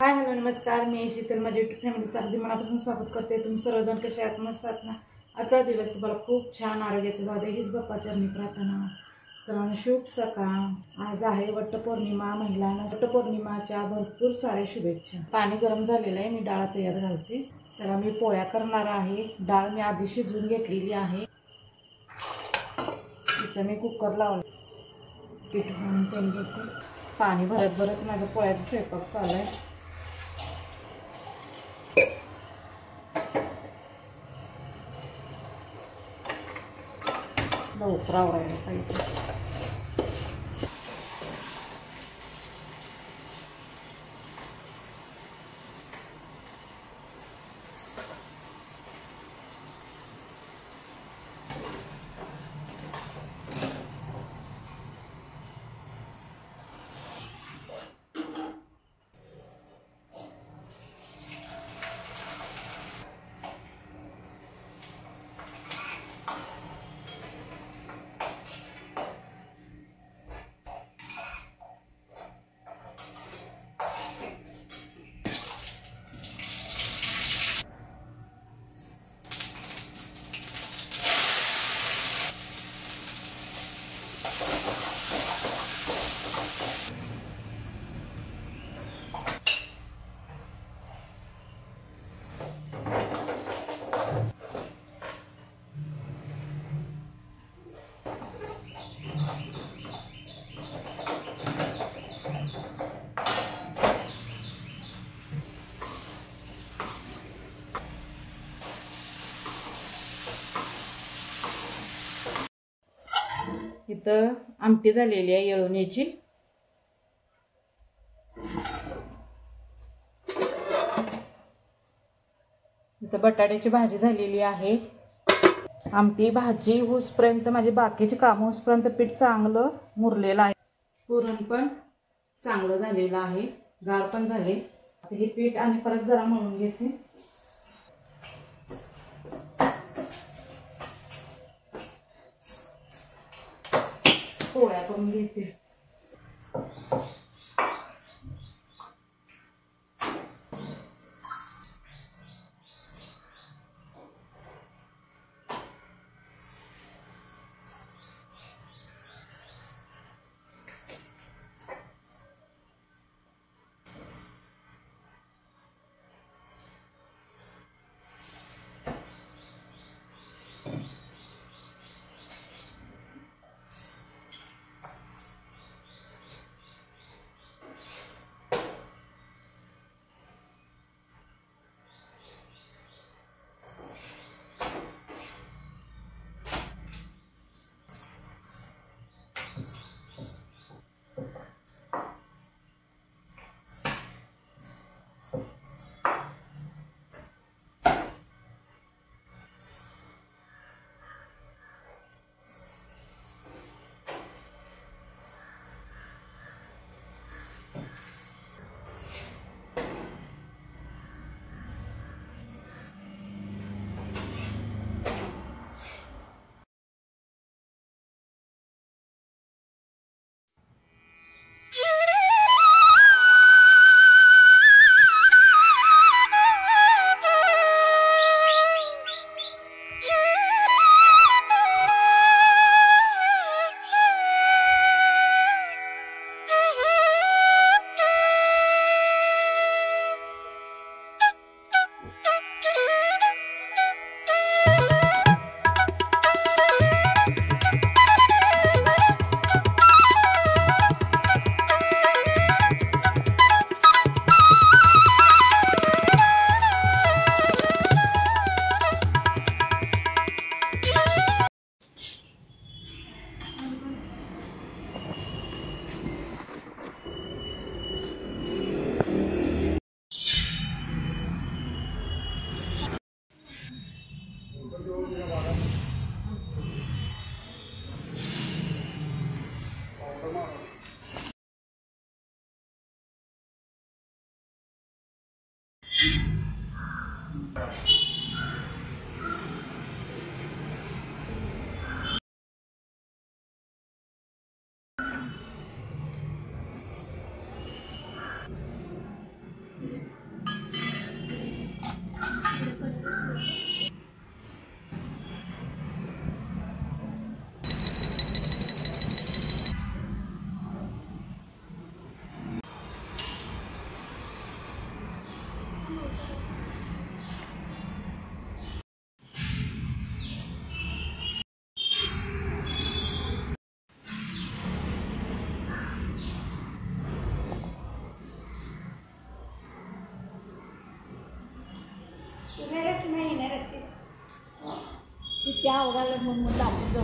Hi hello नमस्कार, मी शीतल. माझ्या YouTube फॅमिलीचं अगदी मनापासून स्वागत करते. तुम्ही सर्वजण कसे आहात? मस्त आहात ना? आजचा दिवस तुम्हाला खूप छान आरोग्याचा जाऊ दे हीच बाप्पाचरणी प्रार्थना. सर्वांना शुभ सकाळ. आज आहे वटपौर्णिमा. महिलांना वटपौर्णिमाच्या भरपूर साऱ्या शुभेच्छा. पाणी गरम झालेलं आहे, मी डाळ तयार घालते. चला, मी पोळ्या करणार आहे. डाळ मी आधी शिजवून घेतलेली आहे. इथं मी कुकर लावलं, पीठ म्हणून तेल घेते. पाणी भरत भरत माझ्या पोळ्याचा स्वयंपाक चालू आहे. लवकर आवरायला पाहिजे. इथं आमटी झालेली आहे येळवण्याची. इथं बटाट्याची भाजी झालेली आहे. आमटी भाजी होसपर्यंत माझी बाकीची कामं होसपर्यंत पीठ चांगलं मुरलेलं आहे. पुरण पण चांगलं झालेलं आहे, गार पण झाले. आता हे पीठ आणि परत जरा मळून घेते. पोळ्या करून घेते. त्या आवडायला म्हणून आपण जाऊ.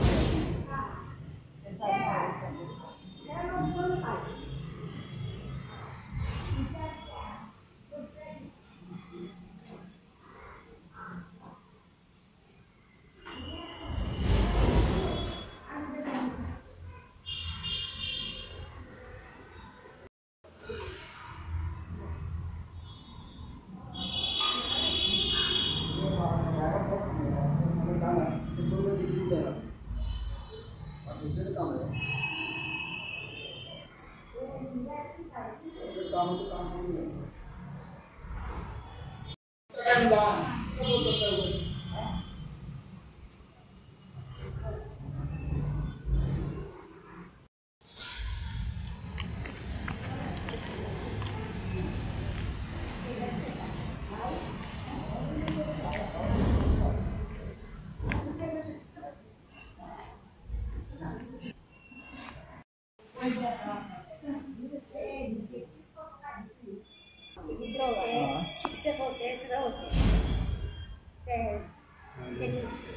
शिक्षक होते, सगळं होते.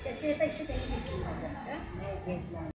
त्याचे पैसे त्यांनी घेतले.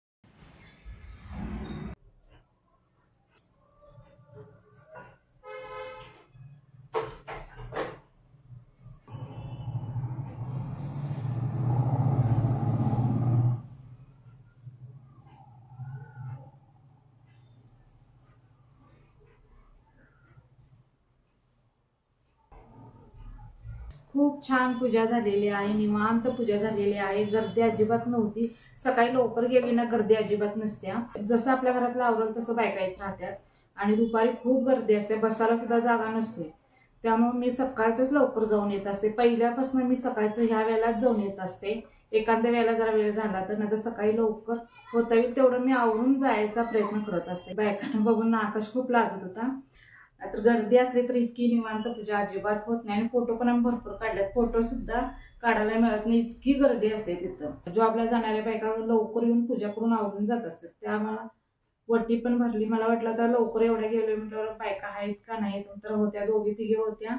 खूप छान पूजा झालेली आहे, निवांत पूजा झालेली आहे. गर्दी अजिबात नव्हती. सकाळी लवकर गेली ना गर्दी अजिबात नसत्या. जसं आपल्या घरातलं आवडेल तसं बायका येत राहतात. आणि दुपारी खूप गर्दी असते, बसायला सुद्धा जागा नसते. त्यामुळे मी सकाळच लवकर जाऊन येत असते. पहिल्यापासून मी सकाळचं ह्या वेळेलाच जाऊन येत असते. एखाद्या वेळेला जरा वेळ झाला तर नाही सकाळी लवकर होता येईल तेवढं मी आवरून जायचा प्रयत्न करत असते. बायकांना बघून आकाश खूप लाजत होता. तर गर्दी असली तर इतकी निवांत पूजा अजिबात होत नाही. आणि फोटो पण आम्ही भरपूर काढलेत. फोटो सुद्धा काढायला मिळत नाही, इतकी गर्दी असते तिथं. जॉबला जाणाऱ्या बायका लवकर येऊन पूजा करून आवरून जात असतात. त्या मला वटी पण भरली. मला वाटलं तर लवकर एवढ्या गेलो म्हटल्यावर बायका आहेत का नाहीत, तर होत्या. दोघी तिघी होत्या,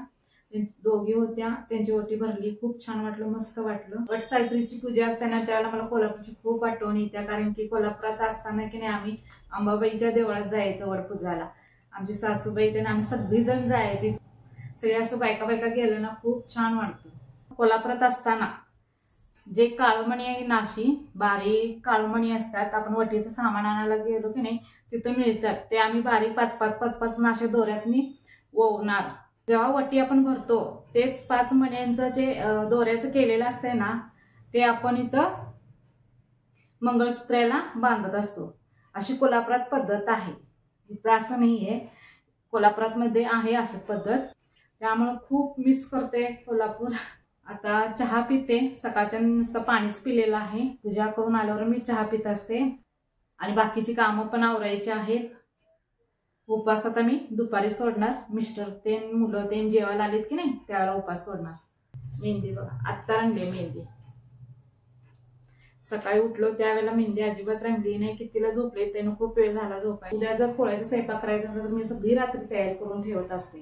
दोघी होत्या. त्यांची वटी भरली. खूप छान वाटलं, मस्त वाटलं. वट सावित्रीची पूजा असताना त्यावेळेला मला कोल्हापूरची खूप आठवण येत्या. कारण की कोल्हापुरात असताना की नाही आम्ही अंबाबाईच्या देवळात जायचं वड पूजाला. आमची सासूबाई त्यांना आम्ही सगळीजण जायचे. सगळे असं बायका बायका गेलं ना खूप छान वाटतं. कोल्हापुरात असताना जे काळमणी आहे, नाशी बारीक काळमणी असतात, आपण वटीचं सामान आणायला गेलो की नाही तिथं मिळतात. ते आम्ही बारीक 5-5 नाशे दोऱ्यातनी ओवणार. जेव्हा वटी आपण भरतो तेच 5 मण्यांचं जे दोऱ्याचं केलेलं असतंय ना ते आपण इथं मंगळसूत्राला बांधत असतो. अशी कोल्हापुरात पद्धत आहे. इथं असं नाहीये, कोल्हापुरात मध्ये आहे असं पद्धत. त्यामुळे खूप मिस करते कोल्हापूर. आता चहा पिते. सकाळच्या नुसतं पाणीच पिलेलं आहे. पूजा करून आल्यावर मी चहा पित असते. आणि बाकीची कामं पण आवरायची आहेत. उपास आता मी दुपारी सोडणार. मिस्टर ते मुलं ते जेवायला आलेत की नाही त्यावेळेला उपास सोडणार. मेहंदी बघा आत्ता रंगली मेहंदी. सकाळी उठलो त्यावेळेला मेहंदी अजिबात रंगली नाही. कितीला झोपले त्यानं खूप वेळ झाला झोपाय. उद्या जर पोळ्याचा स्वयंपाक करायचा असेल तर मी सगळी रात्री तयारी करून ठेवत असते.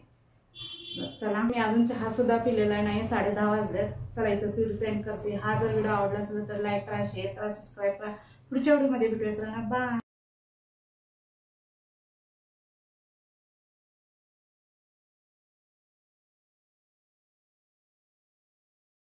चला मी अजून चहा सुद्धा पिलेला नाही. 10:30 वाजलेत. चला इथंच व्हिडिओ एंड करते. हा जर व्हिडिओ आवडला असेल तर लाईक करा, शेअर करा, सबस्क्राईब करा. पुढच्या व्हिडिओमध्ये भेटूया. बाय.